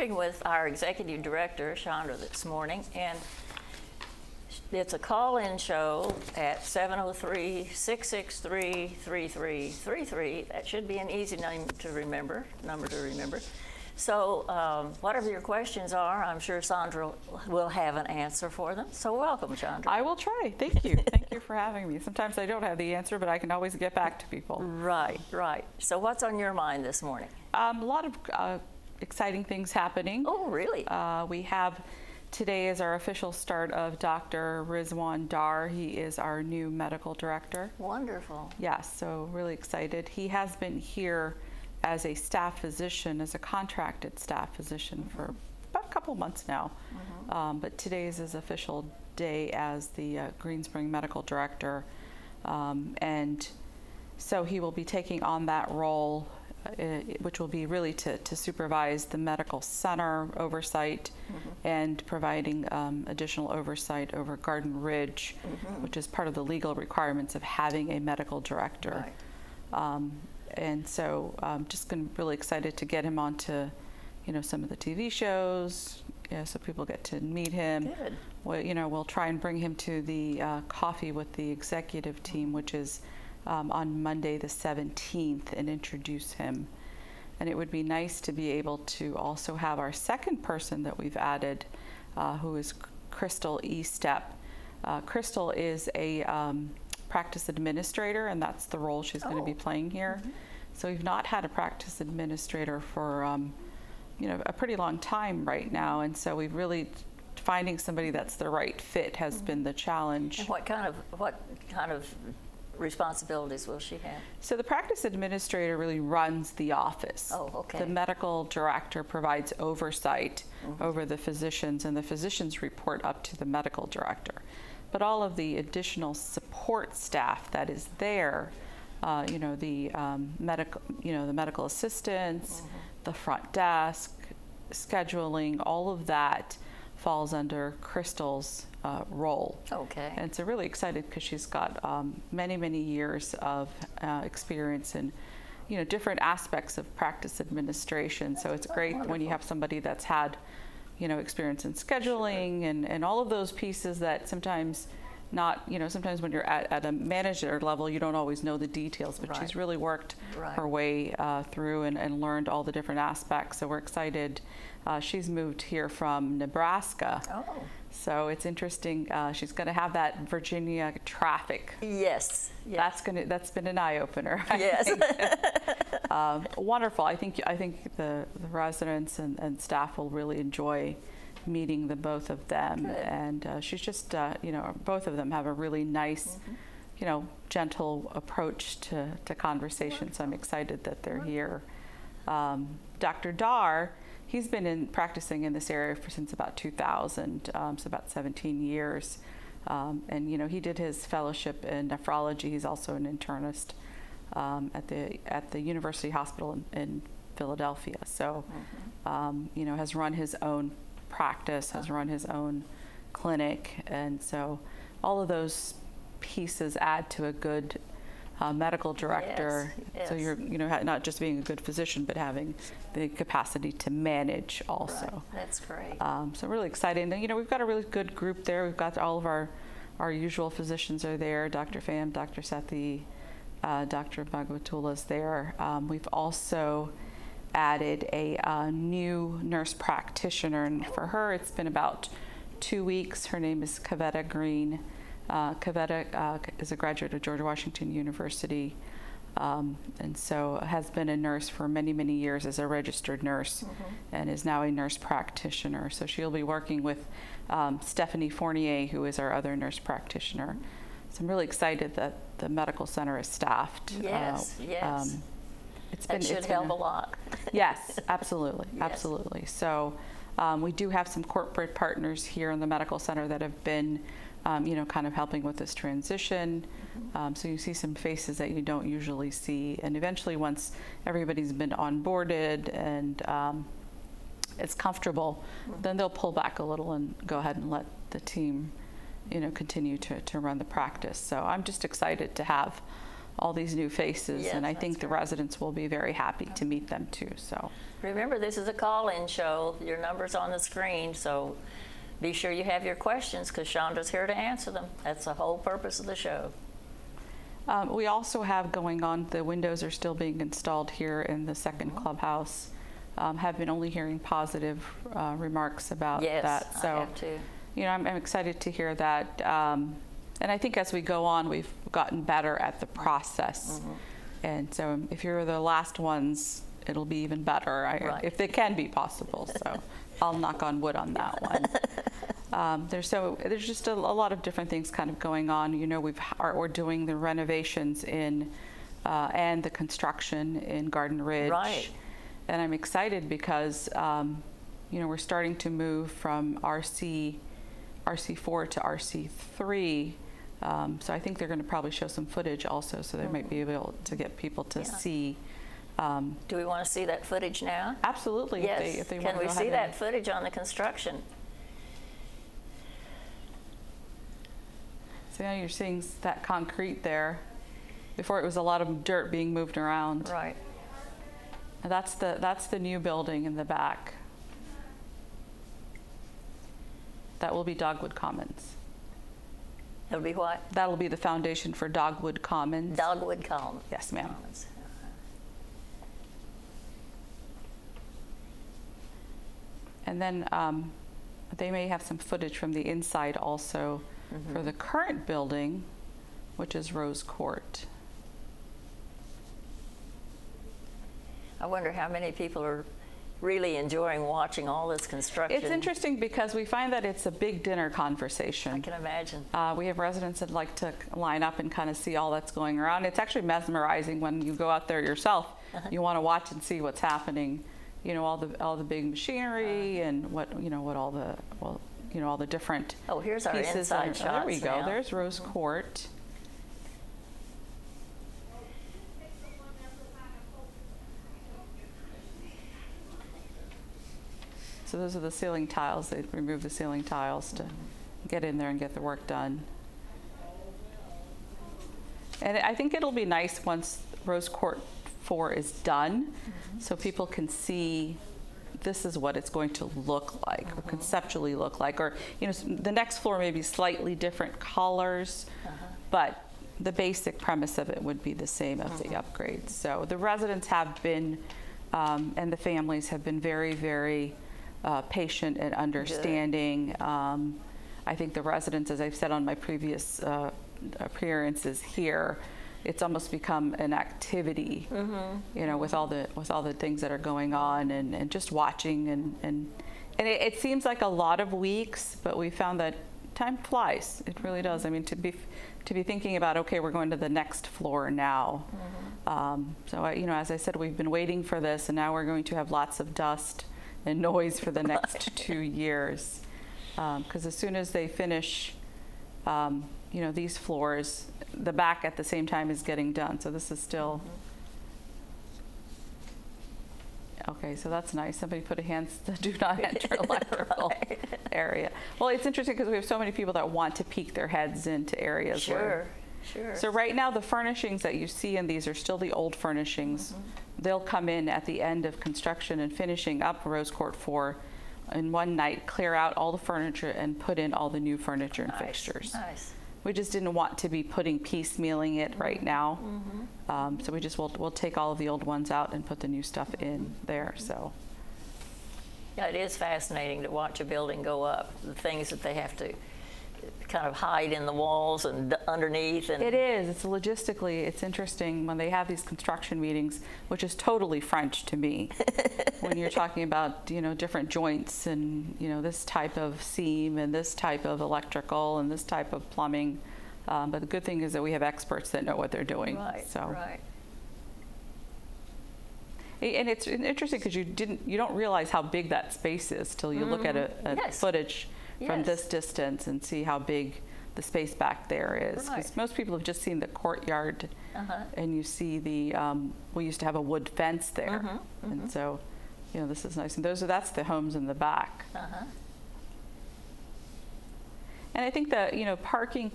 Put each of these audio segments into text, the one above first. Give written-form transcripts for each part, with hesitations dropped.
talking with our executive director, Chandra, this morning, and it's a call-in show at 703-663-3333. That should be an easy number to remember. So whatever your questions are, I'm sure Chandra will have an answer for them. So welcome, Chandra. I will try. Thank you. Thank you for having me. Sometimes I don't have the answer, but I can always get back to people. Right, right. So what's on your mind this morning? A lot of exciting things happening. Oh, really? We have today is our official start of Dr. Rizwan Dar. He is our new medical director. Wonderful. Yes, so really excited. He has been here as a staff physician, as a contracted staff physician for about a couple months now. But today is his official day as the Green Spring medical director. And so he will be taking on that role, which will be really to supervise the medical center oversight and providing additional oversight over Garden Ridge, which is part of the legal requirements of having a medical director. Right. And so I'm just really excited to get him onto, some of the TV shows, so people get to meet him. Good. We'll try and bring him to the coffee with the executive team, which is on Monday the 17th, and introduce him. And it would be nice to be able to also have our second person that we've added, who is Crystal Estep. Crystal is a practice administrator, and that's the role she's going to be playing here. So we've not had a practice administrator for a pretty long time right now, and so we've really finding somebody that's the right fit has been the challenge. And what kind of responsibilities will she have? So the practice administrator really runs the office. Oh, okay. The medical director provides oversight over the physicians, and the physicians report up to the medical director. But all of the additional support staff that is there, the medical assistants, the front desk, scheduling, all of that falls under Crystal's role. Okay. And so really excited because she's got many, many years of experience in different aspects of practice administration. So it's great when you have somebody that's had experience in scheduling and all of those pieces that sometimes sometimes when you're at a manager level, you don't always know the details, but she's really worked her way through and learned all the different aspects. So we're excited. She's moved here from Nebraska. Oh. So it's interesting. She's going to have that Virginia traffic. Yes. That's been an eye opener. Yes. Wonderful. I think the residents and staff will really enjoy meeting the both of them. Good. And she's just both of them have a really nice gentle approach to conversation. So I'm excited that they're here. Dr. Dar, he's been practicing in this area since about 2000, so about 17 years. And he did his fellowship in nephrology. He's also an internist at the University Hospital in Philadelphia. So has run his own practice, has run his own clinic, and so all of those pieces add to a good medical director. Yes. So you're not just being a good physician, but having the capacity to manage also. Right. That's great. So really exciting. And we've got a really good group there. We've got all of our usual physicians are there. Dr. Pham, Dr. Sethi, Dr. Bhagwatula's there. We've also added a new nurse practitioner, and for her it's been about 2 weeks. Her name is Kavetta Green. Kavetta is a graduate of George Washington University, and so has been a nurse for many, many years as a registered nurse, and is now a nurse practitioner. So she'll be working with Stephanie Fournier, who is our other nurse practitioner. So I'm really excited that the medical center is staffed. Yes, yes. That should help a lot. Yes, absolutely, Yes. absolutely. So we do have some corporate partners here in the medical center that have been, kind of helping with this transition. So you see some faces that you don't usually see. And eventually, once everybody's been onboarded and it's comfortable, then they'll pull back a little and go ahead and let the team, continue to run the practice. So I'm just excited to have all these new faces, Yes, and I that's think the great. residents will be very happy to meet them too. So Remember, this is a call-in show. Your number's on the screen, so be sure you have your questions because Chandra's here to answer them. That's the whole purpose of the show. we also have going on, the windows are still being installed here in the second clubhouse. Have been only hearing positive remarks about Yes, that. So I have too. you know, I'm excited to hear that. And I think as we go on, we've gotten better at the process. And so if you're the last ones, it'll be even better, Right. if it can be possible. So I'll knock on wood on that one. There's just a lot of different things kind of going on. You know, we're doing the renovations in and the construction in Garden Ridge. Right. And I'm excited because you know, we're starting to move from RC4 to RC3. So I think they're going to probably show some footage also, so they might be able to get people to see. Do we want to see that footage now? Absolutely. Yes. If they Can want to we go see ahead that footage on the construction? So now you're seeing that concrete there. Before it was a lot of dirt being moved around. Right. And that's the new building in the back. That will be Dogwood Commons. It'll be what? That'll be the foundation for Dogwood Commons. Dogwood Commons. Yes, ma'am. And then they may have some footage from the inside also for the current building, which is Rose Court. I wonder how many people are really enjoying watching all this construction. It's interesting because we find that it's a big dinner I conversation. can imagine. We have residents that like to line up and kind of see all that's going around. It's actually mesmerizing when you go out there yourself. You want to watch and see what's happening. You know, all the big machinery and what all the different Oh, here's our pieces. inside shots. There we go. now. There's Rose Court. So those are the ceiling tiles. They remove the ceiling tiles to get in there and get the work done. And I think it'll be nice once Rose Court 4 is done, so people can see this is what it's going to look like, or conceptually look like. Or, you know, the next floor may be slightly different colors, but the basic premise of it would be the same of the upgrades. So the residents have been, and the families have been very, very patient and understanding. I think the residents, as I've said on my previous appearances here, it's almost become an activity, you know, with all the things that are going on, and just watching, and it seems like a lot of weeks, but we found that time flies. It really does. I mean, to be thinking about, okay, we're going to the next floor now. So you know, as I said, we've been waiting for this, and now we're going to have lots of dust and noise for the next 2 years, because as soon as they finish, you know, these floors, the back at the same time is getting done. So this is still okay. So that's nice. Somebody put a do not enter electrical area. Well, it's interesting because we have so many people that want to peek their heads into areas. Sure. So right now, the furnishings that you see in these are still the old furnishings. They'll come in at the end of construction and finishing up Rose Court 4 in one night, clear out all the furniture and put in all the new furniture and fixtures. Nice. We just didn't want to be piecemealing it right now. So we'll take all of the old ones out and put the new stuff in there. So Yeah, it is fascinating to watch a building go up. The things that they have to kind of hide in the walls and underneath. And it is. It's logistically, it's interesting when they have these construction meetings, which is totally French to me. When you're talking about, you know, different joints and, you know, this type of seam and this type of electrical and this type of plumbing. But the good thing is that we have experts that know what they're doing. Right. So. Right. And it's interesting because you don't realize how big that space is till you look at a Yes. footage from Yes. this distance and see how big the space back there is. Right. Because most people have just seen the courtyard, and you see the we used to have a wood fence there, and so, you know, this is nice. And that's the homes in the back. And I think the, you know, parking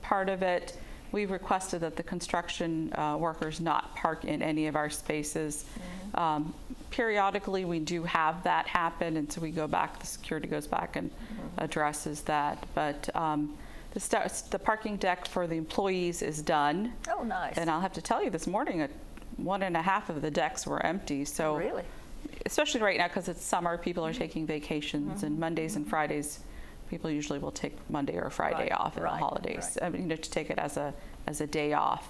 part of it, we've requested that the construction workers not park in any of our spaces. Periodically, we do have that happen, and so we go back, the security goes back and addresses that. But the parking deck for the employees is done. Oh, nice. And I'll have to tell you, this morning, 1.5 of the decks were empty. So really? Especially right now, because it's summer, people are taking vacations, and Mondays and Fridays, people usually will take Monday or Friday off in the holidays, to take it as a day off.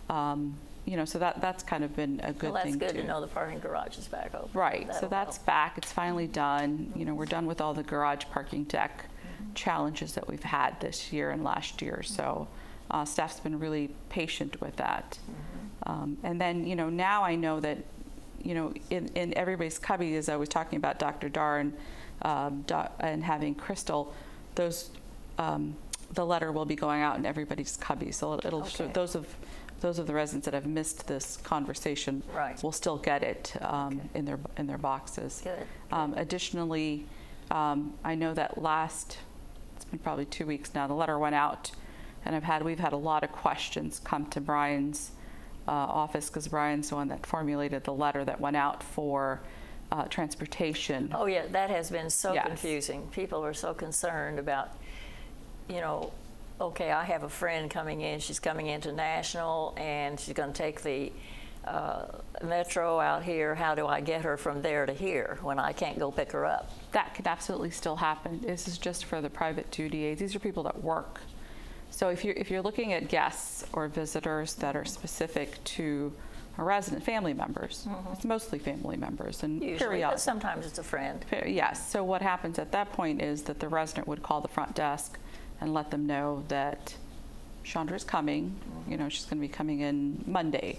So that's kind of been a good thing too. That's good to know the parking garage is back open. Right, so that's back. It's finally done. We're done with all the garage parking deck challenges that we've had this year and last year. So staff's been really patient with that. And then, now I know that, in everybody's cubby, as I was talking about Dr. Dar and having Crystal, those the letter will be going out in everybody's cubby. So it'll show those of the residents that have missed this conversation will still get it in their boxes. Good. Additionally, I know that it's been probably 2 weeks now, the letter went out, and we've had a lot of questions come to Brian's office, because Brian's the one that formulated the letter that went out for transportation. Oh yeah, that has been so confusing. People are so concerned about, okay, I have a friend coming in, she's coming into National, and she's going to take the metro out here. How do I get her from there to here when I can't go pick her up? That could absolutely still happen. This is just for the private duty aides. These are people that work. So if you're looking at guests or visitors that are specific to a resident, family members, it's mostly family members, and usually, but sometimes it's a friend. Yes. So what happens at that point is that the resident would call the front desk and let them know that Chandra's coming. She's going to be coming in Monday,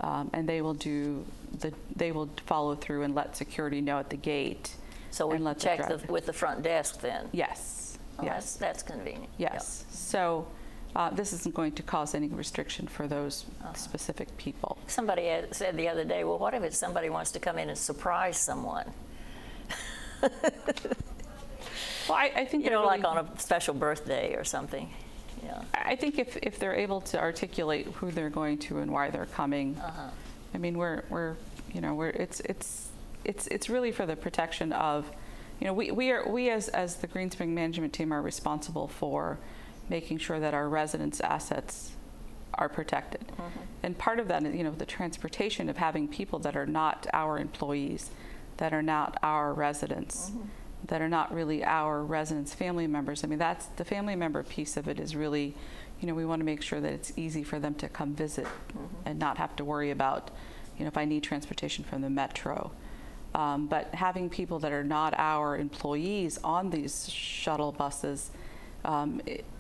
and they will follow through and let security know at the gate. So we check with the front desk then. Yes. Oh, yes. That's convenient. Yes. Yep. So this isn't going to cause any restriction for those specific people. Somebody said the other day, well, what if somebody wants to come in and surprise someone? Well, I think like on a special birthday or something. Yeah. I think if they're able to articulate who they're going to and why they're coming, I mean, it's really for the protection of, we as the Green Spring management team are responsible for making sure that our residents' assets are protected. And part of that is, the transportation of having people that are not our employees, that are not our residents, that are not really our residents' family members. I mean, that's the family member piece of it is really, we want to make sure that it's easy for them to come visit and not have to worry about, if I need transportation from the metro. But having people that are not our employees on these shuttle buses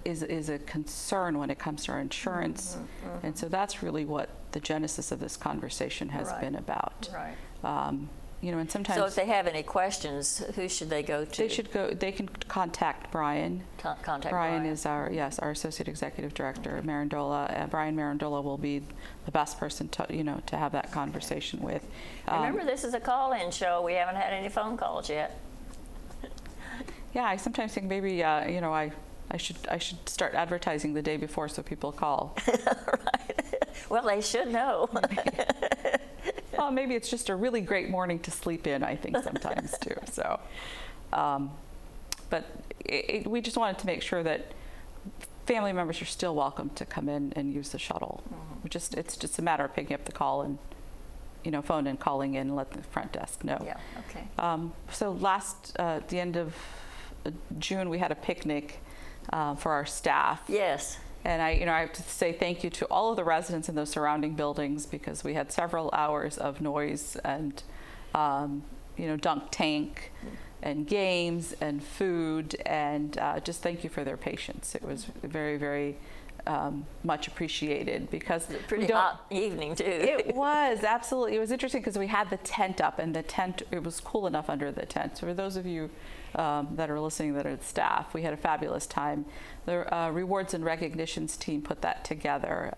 is a concern when it comes to our insurance. And so that's really what the genesis of this conversation has been about. Right. And sometimes. So if they have any questions, who should they go to? They can contact Brian. Contact Brian is our associate executive director, Marandola. Brian Marandola will be the best person to have that conversation with. Remember, this is a call-in show. We haven't had any phone calls yet. Yeah, I sometimes think maybe I should start advertising the day before so people call. Right. Well, they should know. Well, maybe it's just a really great morning to sleep in, I think, sometimes, too. So, but we just wanted to make sure that family members are still welcome to come in and use the shuttle. It's just a matter of picking up the call and, phone and calling in and let the front desk know. Yeah, okay. So the end of June, we had a picnic for our staff. Yes. And I have to say thank you to all of the residents in those surrounding buildings, because we had several hours of noise and, dunk tank and games and food, and just thank you for their patience. It was very, very much appreciated, because it was a pretty hot evening too. It was, absolutely. It was interesting because we had the tent up, and the tent, it was cool enough under the tent. So for those of you that are listening that are staff, we had a fabulous time. The rewards and recognitions team put that together.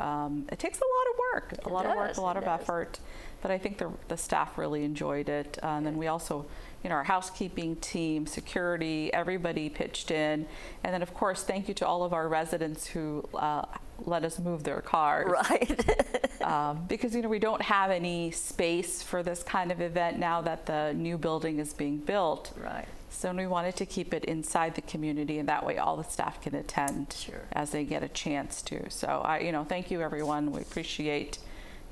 It takes a lot of work, a lot of effort, but I think the staff really enjoyed it. And then we also, our housekeeping team, security, everybody pitched in. And then, of course, thank you to all of our residents who let us move their cars. Right. Because, you know, we don't have any space for this kind of event now that the new building is being built. Right. So we wanted to keep it inside the community, and that way all the staff can attend as they get a chance to. So you know, thank you everyone. We appreciate,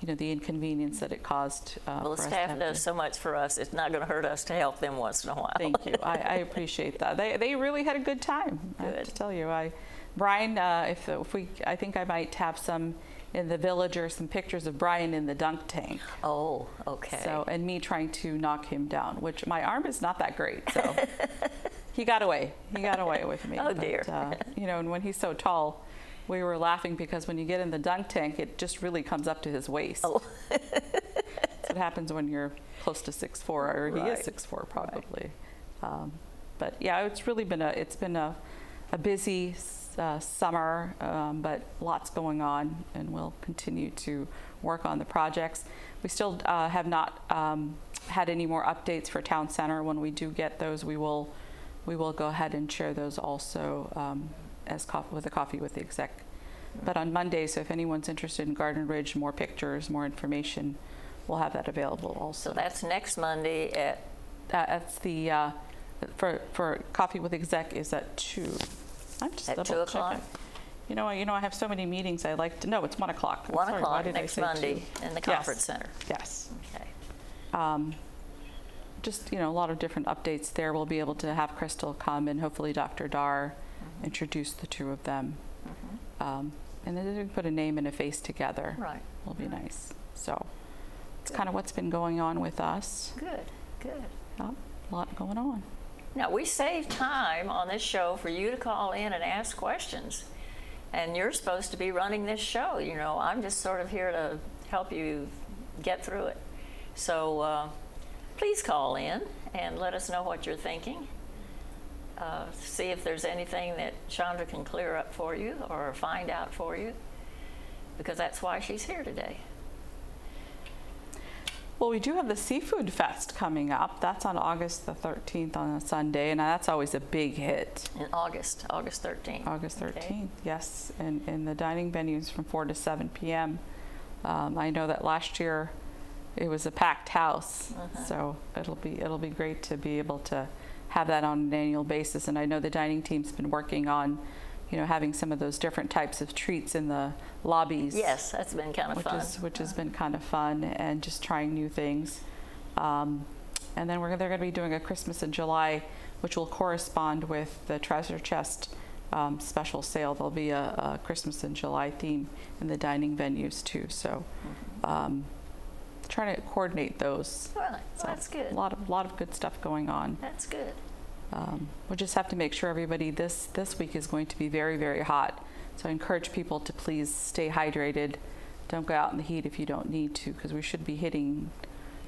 you know, the inconvenience that it caused. Well, the staff does so much for us. It's not going to hurt us to help them once in a while. Thank you. I appreciate that. They really had a good time. Good. I have to tell you, Brian, if we, I think I might have some in the Villager, some pictures of Brian in the dunk tank. Oh, okay. So, and me trying to knock him down, which my arm is not that great. So he got away. He got away with me. Oh, dear. You know, and when he's so tall, we were laughing because when you get in the dunk tank, it just really comes up to his waist. Oh. That's what happens when you're close to 6'4", or he is 6'4" probably. Right. But yeah, it's really been a busy summer, but lots going on, and we'll continue to work on the projects. We still have not had any more updates for Town Center. When we do get those, we will go ahead and share those also as with a coffee with the exec. But on Monday, so if anyone's interested in Garden Ridge, more pictures, more information, we'll have that available also. So that's next Monday at? That's the for coffee with exec is at 2. I'm just at 2 o'clock. You know, I have so many meetings. I like to know it's 1 o'clock. 1 o'clock next Monday in the conference center. Yes. Okay. Just, you know, a lot of different updates there. We'll be able to have Crystal come and hopefully Dr. Dar introduce the two of them. And then they put a name and a face together. Right. Will be nice. So it's kind of what's been going on with us. Good, good. A lot going on. Now, we save time on this show for you to call in and ask questions. And you're supposed to be running this show. You know, I'm just sort of here to help you get through it. So please call in and let us know what you're thinking. See if there's anything that Chandra can clear up for you or find out for you, because that's why she's here today. Well, we do have the Seafood Fest coming up. That's on August the 13th on a Sunday, and that's always a big hit. In August 13th. August 13th, okay. Yes, and the dining venues from 4 to 7 p.m. I know that last year it was a packed house, so it'll be great to be able to have that on an annual basis. And I know the dining team's been working on, you know, having some of those different types of treats in the lobbies. Yes, that's been kind of fun. Which has been kind of fun, and just trying new things. And then they're going to be doing a Christmas in July, which will correspond with the Treasure Chest special sale. There'll be a Christmas in July theme in the dining venues too. So trying to coordinate those. Well, that's good. A lot of good stuff going on. That's good. We'll just have to make sure everybody, this week is going to be very, very hot. So I encourage people to please stay hydrated. Don't go out in the heat if you don't need to, because we should be hitting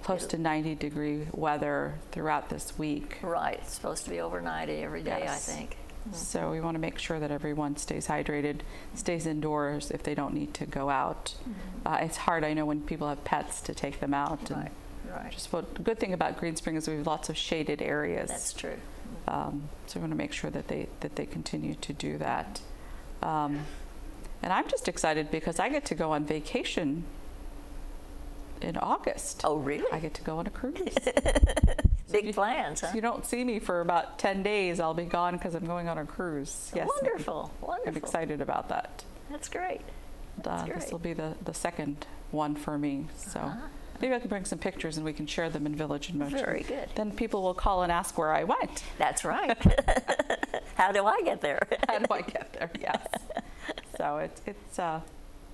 close to 90-degree weather throughout this week. Right. It's supposed to be over 90 every day, Yes. I think. So we want to make sure that everyone stays hydrated, stays indoors if they don't need to go out. It's hard, I know, when people have pets to take them out. Right, right. Just the good thing about Green Spring is we have lots of shaded areas. That's true. So we want to make sure that they continue to do that. And I'm just excited because I get to go on vacation in August. Oh, really? I get to go on a cruise. Big plans, huh? If you don't see me for about 10 days, I'll be gone because I'm going on a cruise. Yes, Wonderful, wonderful. I'm excited about that. That's great. That's great. This will be the second one for me. So maybe I can bring some pictures and we can share them in Village in Motion. Very good. Then people will call and ask where I went. That's right. How do I get there? How do I get there? Yes. So it's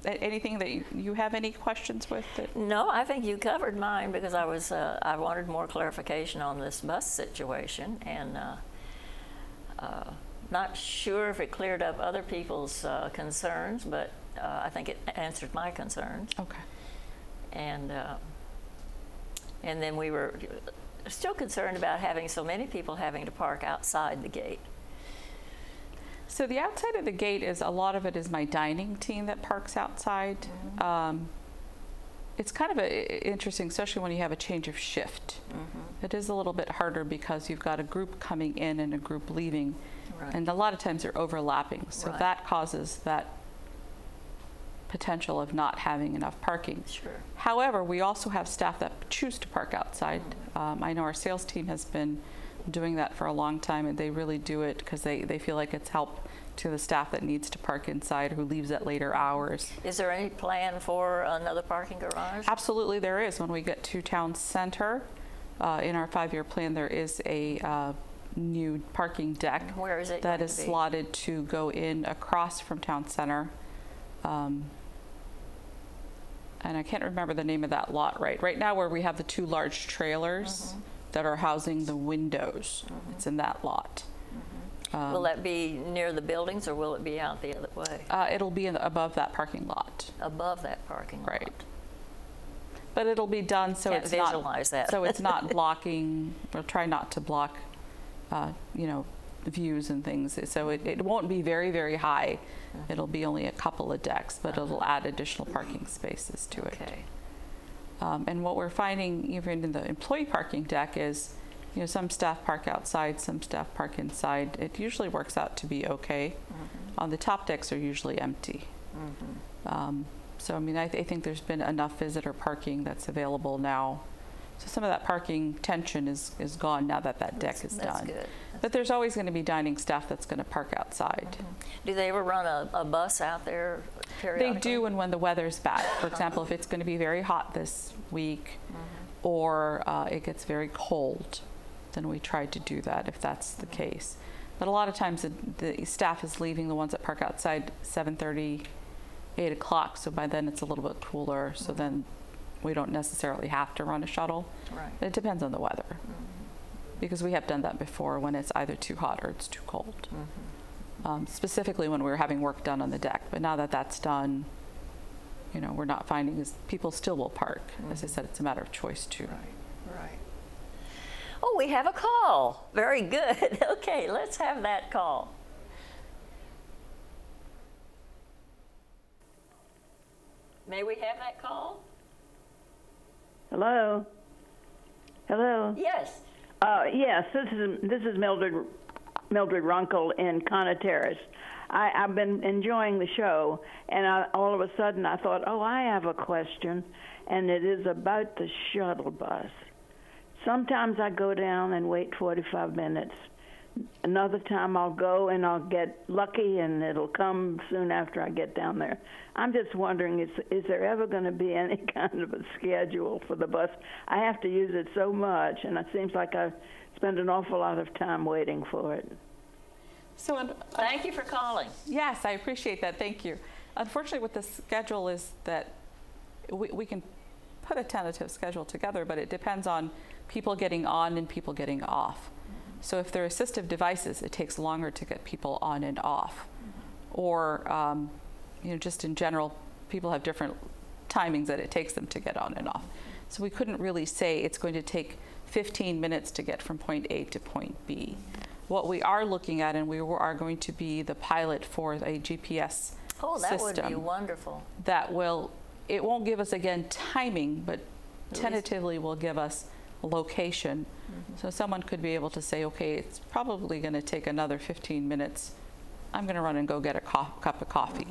anything that you have any questions with? No, I think you covered mine because I wanted more clarification on this bus situation, and not sure if it cleared up other people's concerns, but I think it answered my concerns. Okay. And then we were still concerned about having so many people having to park outside the gate. So the outside of the gate is, a lot of it is my dining team that parks outside. It's kind of interesting, especially when you have a change of shift. It is a little bit harder because you've got a group coming in and a group leaving. Right. And a lot of times they're overlapping. So that causes that potential of not having enough parking. Sure. However, we also have staff that choose to park outside. I know our sales team has been doing that for a long time, and they really do it because they feel like it's help to the staff that needs to park inside, who leaves at later hours. Is there any plan for another parking garage? Absolutely there is. When we get to town center, in our 5-year plan, there is a new parking deck. Where is it that is slotted to go in across from town center. And I can't remember the name of that lot right now, where we have the 2 large trailers that are housing the windows. It's in that lot. Will that be near the buildings, or will it be out the other way? It'll be above that parking lot. Above that parking lot. Right. But it'll be done so Can't it's visualize not that. so it's not blocking. We'll try not to block, views and things. So it won't be very, very high. It'll be only a couple of decks, but it'll add additional parking spaces to it. Okay. And what we're finding even in the employee parking deck is, some staff park outside, some staff park inside. It usually works out to be okay. On the top decks are usually empty. So, I think there's been enough visitor parking that's available now. So some of that parking tension is gone now that deck is That's done. good. But there's always going to be dining staff that's going to park outside. Do they ever run a bus out there periodically? They do, and when the weather's bad. For example, if it's going to be very hot this week, or it gets very cold, then we try to do that if that's the case. But a lot of times the staff is leaving, the ones that park outside, 7:30, 8 o'clock, so by then it's a little bit cooler, so then we don't necessarily have to run a shuttle. Right. But it depends on the weather, because we have done that before when it's either too hot or it's too cold. Specifically when we were having work done on the deck, but now that that's done, we're not finding is people still will park. As I said, it's a matter of choice too. Right. Oh, we have a call. Very good. Okay, let's have that call. May we have that call? Hello. Hello. Yes. Yes. This is Mildred Runkle in Connor Terrace. I've been enjoying the show, and all of a sudden I thought, I have a question, and it is about the shuttle bus. Sometimes I go down and wait 45 minutes. Another time I'll go and I'll get lucky and it'll come soon after I get down there. I'm just wondering, is there ever going to be any kind of a schedule for the bus? I have to use it so much, and it seems like I spend an awful lot of time waiting for it. So, thank you for calling. Yes, I appreciate that. Thank you. Unfortunately, what the schedule is that we can put a tentative schedule together, but it depends on people getting on and people getting off. So if they're assistive devices, it takes longer to get people on and off. Or, just in general, people have different timings that it takes them to get on and off. So we couldn't really say it's going to take 15 minutes to get from point A to point B. What we are looking at, and we are going to be the pilot for a GPS Oh, that system would be wonderful. that it won't give us, again, timing, but tentatively will give us location. So someone could be able to say, okay, it's probably going to take another 15 minutes. I'm going to run and go get a cup of coffee.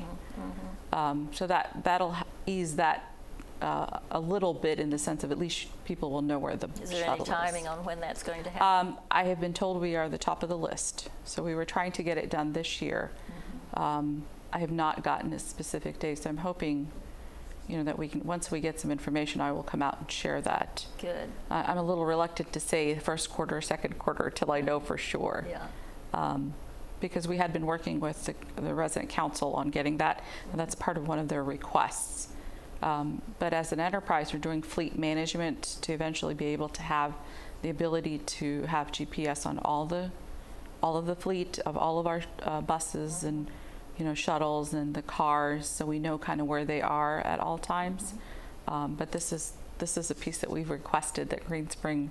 So that'll ease that a little bit, in the sense of at least people will know where the shuttle is. Is there any timing on when that's going to happen? I have been told we are the top of the list. So we were trying to get it done this year. I have not gotten a specific date, so I'm hoping that we can, once we get some information, I will come out and share that. Good. I'm a little reluctant to say first quarter, second quarter, till I know for sure. Yeah. Because we had been working with the resident council on getting that, and that's part of one of their requests. But as an enterprise, we're doing fleet management to eventually be able to have the ability to have GPS on all of the fleet of all of our buses and shuttles and the cars, so we know kind of where they are at all times. But this is a piece that we've requested that Green Spring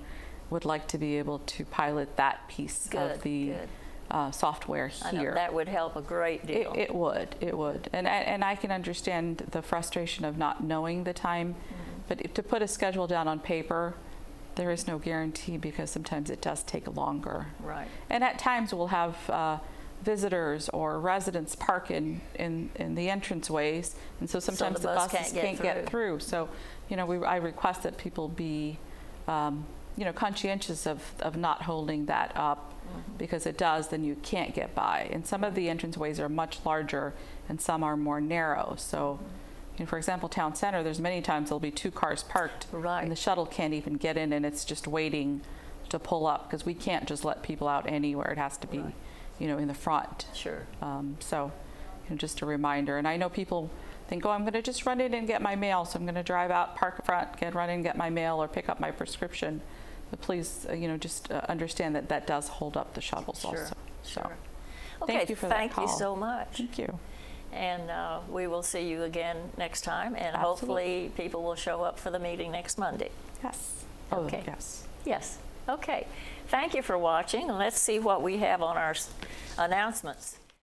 would like to be able to pilot that piece of the software here. I know, that would help a great deal. It would. And I can understand the frustration of not knowing the time, but to put a schedule down on paper, there is no guarantee, because sometimes it does take longer. Right. And at times we'll have visitors or residents park in the entranceways, and so sometimes the the bus buses can't get through. So, you know, I request that people be, you know, conscientious of not holding that up, because it does, then you can't get by. And some of the entranceways are much larger and some are more narrow. So, you know, for example, Town Center, there's many times there'll be 2 cars parked, right, and the shuttle can't even get in, and it's just waiting to pull up, because we can't just let people out anywhere. It has to be, right, you know, in the front. Sure. So, you know, just a reminder. And I know people think, oh, I'm going to just run in and get my mail, so I'm going to drive out, park up front, run in and get my mail or pick up my prescription. But please, you know, just understand that that does hold up the shuttles also. Sure. So, Okay, thank you for that call. Thank you so much. Thank you. And we will see you again next time, and Absolutely. hopefully people will show up for the meeting next Monday. Yes. Okay. Oh, yes. Yes. Okay. Thank you for watching, and let's see what we have on our announcements.